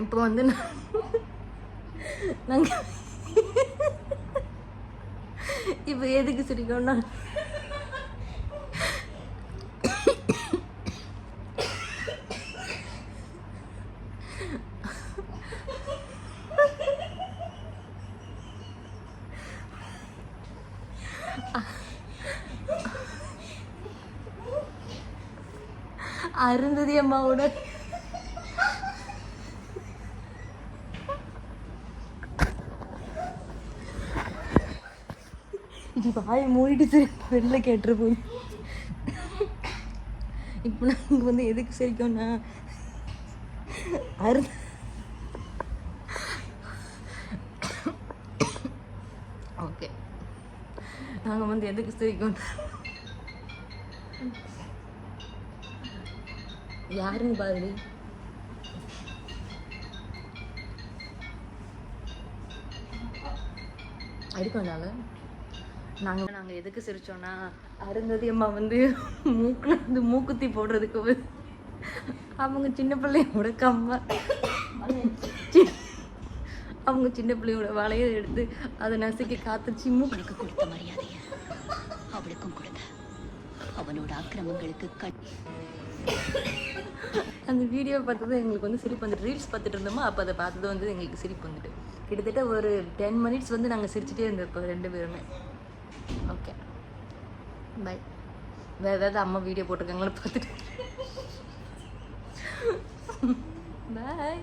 இப்போ வந்து நாங்கள் இப்போ எதுக்கு சிரிக்கணும்னா அருந்ததி அம்மாவோட வாய் மூடிட்டு வெளில கேட்டுரு போய். இப்போ நாங்கள் வந்து எதுக்கு சிரிக்கோம்னா ஓகே நாங்கள் வந்து எதுக்கு சிரிக்கோம் யாருன்னு பாருடி அடிக்கொண்டால நாங்கள் எதுக்கு சிரிச்சோன்னா அருந்ததி அம்மா வந்து மூக்கில் வந்து மூக்குத்தி போடுறதுக்கு அவங்க சின்ன பிள்ளையோட அவங்க சின்ன பிள்ளையோட வளைய எடுத்து அதை நசுக்கி காத்துச்சு மூக்கு கொடுத்த மரியாதைய அவளுக்கும் கொடுத்த அவனோட அக்கிரமங்களுக்கு அந்த வீடியோ பார்த்தது எங்களுக்கு வந்து சிரிப்பு வந்துட்டு. ரீல்ஸ் பார்த்துட்டு இருந்தோமோ அப்போ அதை பார்த்தது வந்து எங்களுக்கு சிரிப்பு வந்துட்டு. கிட்டத்தட்ட ஒரு 10 மினிட்ஸ் வந்து நாங்கள் சிரிச்சுட்டே இருந்தோம் 2 பேருமே. Okay bye. வேறு ஏதாவது அம்மா வீடியோ போட்டிருக்காங்களோ பார்த்துட்டு பாய்.